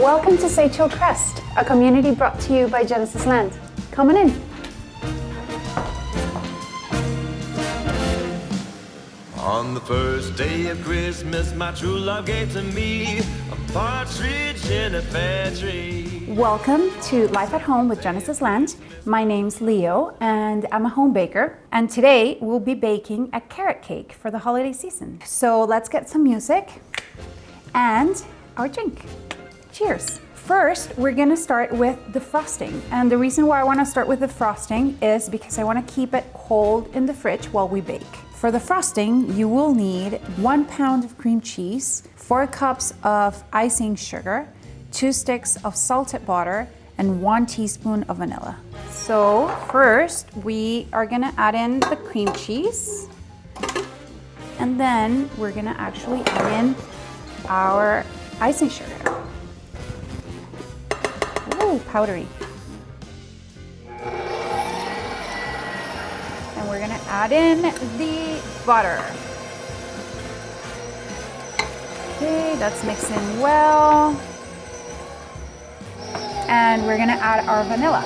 Welcome to Seychelles Crest, a community brought to you by Genesis Land. Come on in. On the first day of Christmas, my true love gave to me a partridge in a pear tree. Welcome to Life at Home with Genesis Land. My name's Leo and I'm a home baker. And today we'll be baking a carrot cake for the holiday season. So let's get some music and our drink. Cheers. First, we're gonna start with the frosting. And the reason why I wanna start with the frosting is because I wanna keep it cold in the fridge while we bake. For the frosting, you will need 1 pound of cream cheese, 4 cups of icing sugar, 2 sticks of salted butter, and 1 teaspoon of vanilla. So first, we are gonna add in the cream cheese, and then we're gonna actually add in our icing sugar. Ooh, powdery. And we're gonna add in the butter. Okay, that's mixing well. And we're gonna add our vanilla.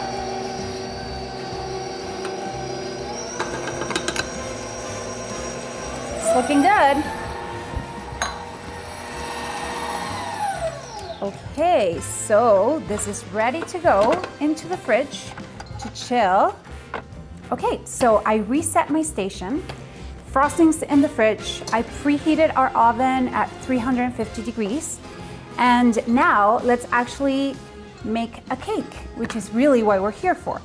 It's looking good. Okay, so this is ready to go into the fridge to chill. Okay, so I reset my station. Frosting's in the fridge. I preheated our oven at 350 degrees. And now let's actually make a cake, which is really what we're here for.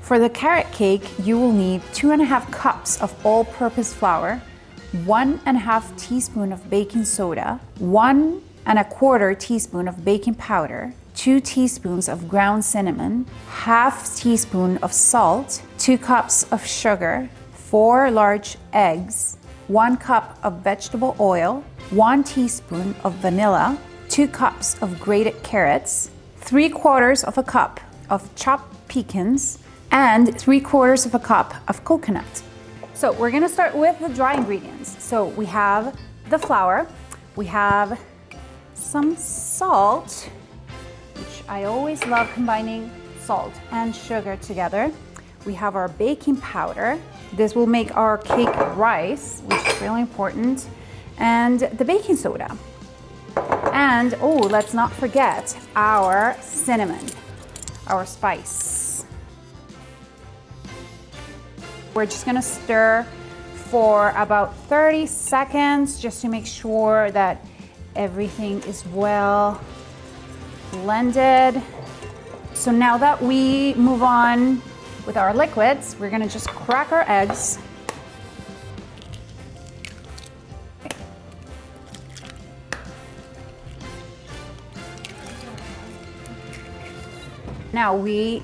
For the carrot cake, you will need 2.5 cups of all-purpose flour, 1.5 teaspoon of baking soda, 1.25 teaspoon of baking powder, 2 teaspoons of ground cinnamon, half teaspoon of salt, 2 cups of sugar, 4 large eggs, 1 cup of vegetable oil, 1 teaspoon of vanilla, 2 cups of grated carrots, 3/4 of a cup of chopped pecans, and 3/4 of a cup of coconut. So we're gonna start with the dry ingredients. So we have the flour, we have some salt, which I always love combining salt and sugar together. We have our baking powder. This will make our cake rise, which is really important. And the baking soda. And oh, let's not forget our cinnamon, our spice. We're just gonna stir for about 30 seconds just to make sure that everything is well blended. So now that we move on with our liquids, we're gonna just crack our eggs. Okay. Now we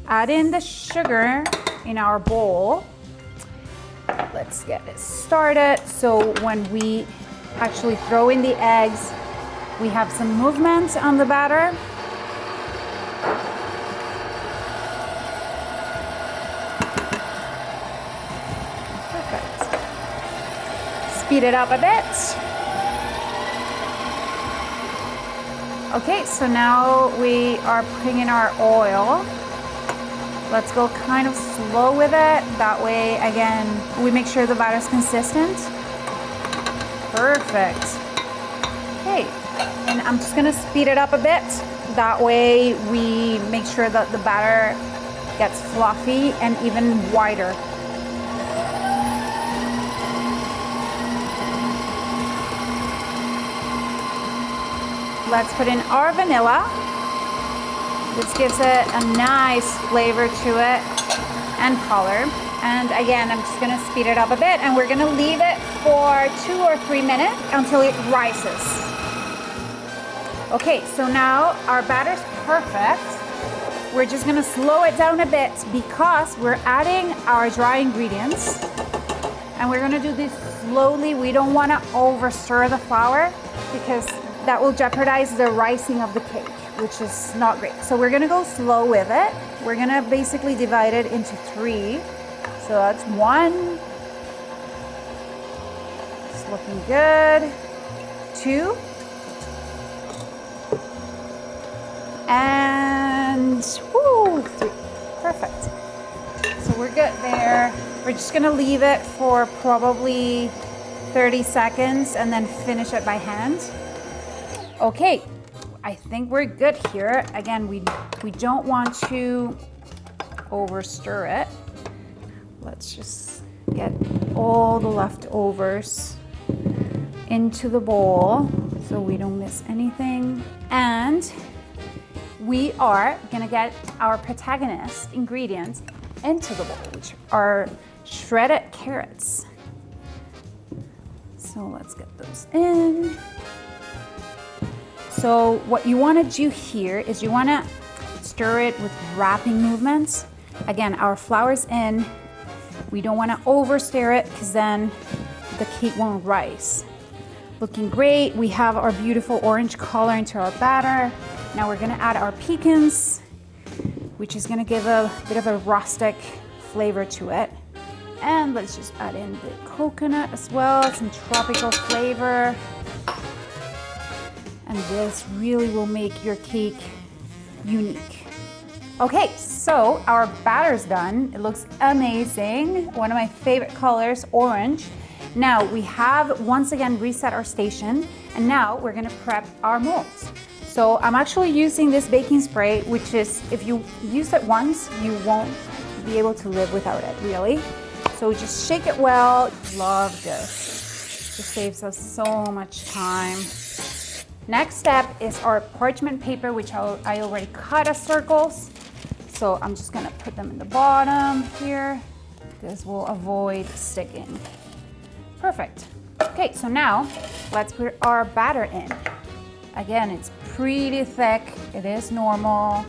add in the sugar in our bowl. Let's get it started. So when we actually throw in the eggs, we have some movement on the batter. Perfect. Speed it up a bit. Okay, so now we are putting in our oil. Let's go kind of slow with it. That way, again, we make sure the batter is consistent. Perfect. Okay, and I'm just gonna speed it up a bit. That way we make sure that the batter gets fluffy and even wider. Let's put in our vanilla. This gives it a nice flavor to it and color. And again, I'm just gonna speed it up a bit and we're gonna leave it for 2 or 3 minutes until it rises. Okay, so now our batter's perfect. We're just gonna slow it down a bit because we're adding our dry ingredients. And we're gonna do this slowly. We don't wanna over stir the flour because that will jeopardize the rising of the cake, which is not great. So we're gonna go slow with it. We're gonna basically divide it into 3. So that's 1. It's looking good. 2. here. We're just gonna leave it for probably 30 seconds and then finish it by hand. Okay, I think we're good here. Again, we don't want to over stir it. Let's just get all the leftovers into the bowl so we don't miss anything. And we are gonna get our protagonist ingredients into the bowl, which are shredded carrots. So let's get those in. So what you wanna do here is you wanna stir it with wrapping movements. Again, our flour's in. We don't wanna over stir it because then the cake won't rise. Looking great. We have our beautiful orange color into our batter. Now we're gonna add our pecans, which is gonna give a bit of a rustic flavor to it. And let's just add in the coconut as well, some tropical flavor. And this really will make your cake unique. Okay, so our batter's done. It looks amazing. One of my favorite colors, orange. Now we have once again reset our station, and now we're gonna prep our molds. So I'm actually using this baking spray, which is, if you use it once, you won't be able to live without it, really. So just shake it well. Love this. This saves us so much time. Next step is our parchment paper, which I already cut as circles. So I'm just gonna put them in the bottom here. This will avoid sticking. Perfect. Okay, so now let's put our batter in. Again, it's pretty thick. It is normal.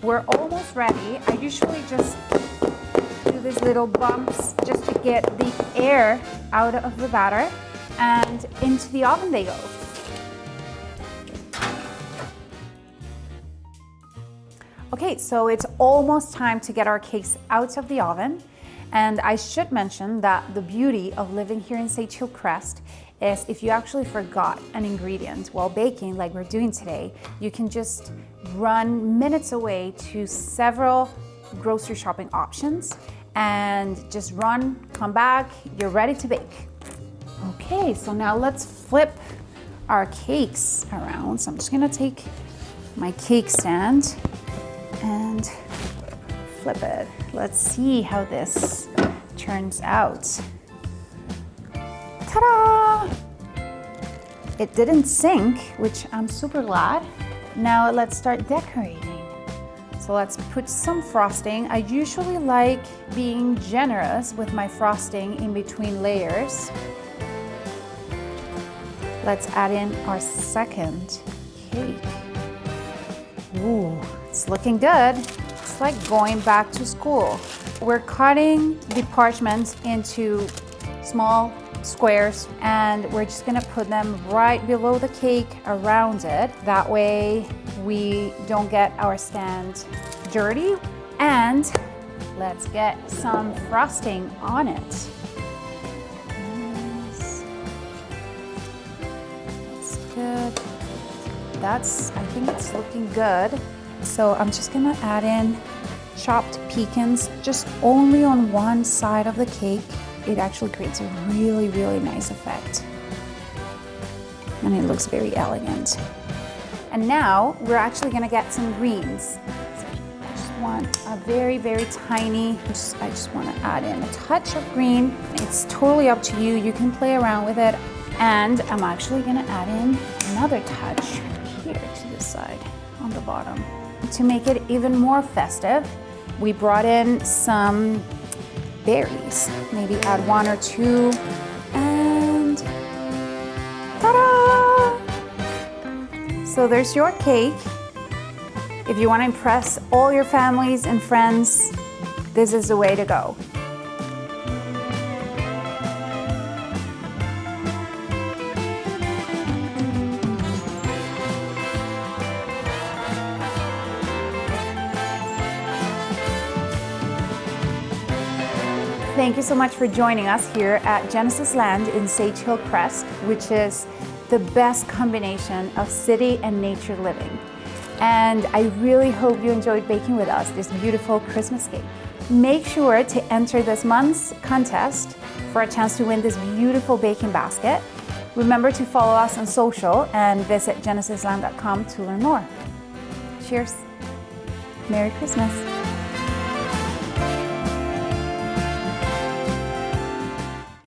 We're almost ready. I usually just do these little bumps just to get the air out of the batter, and into the oven they go. Okay, so it's almost time to get our cakes out of the oven. And I should mention that the beauty of living here in Sage Hill Crest is if you actually forgot an ingredient while baking, like we're doing today, you can just run minutes away to several grocery shopping options and just run, come back, you're ready to bake. Okay, so now let's flip our cakes around. So I'm just gonna take my cake stand and flip it. Let's see how this turns out. Ta-da! It didn't sink, which I'm super glad. Now let's start decorating. So let's put some frosting. I usually like being generous with my frosting in between layers. Let's add in our second cake. Ooh, it's looking good. It's like going back to school. We're cutting the parchments into small squares, and we're just gonna put them right below the cake around it. That way we don't get our stand dirty. And let's get some frosting on it. Yes. That's good. I think it's looking good. So I'm just gonna add in chopped pecans just only on one side of the cake. It actually creates a really, really nice effect. And it looks very elegant. And now we're actually gonna get some greens. So I just want a very, very tiny, I just wanna add in a touch of green. It's totally up to you. You can play around with it. And I'm actually gonna add in another touch here to this side on the bottom. To make it even more festive, we brought in some berries. Maybe add one or two, and ta-da! So there's your cake. If you want to impress all your families and friends, this is the way to go. Thank you so much for joining us here at Genesis Land in Sage Hill Crest, which is the best combination of city and nature living. And I really hope you enjoyed baking with us this beautiful Christmas cake. Make sure to enter this month's contest for a chance to win this beautiful baking basket. Remember to follow us on social and visit genesisland.com to learn more. Cheers. Merry Christmas.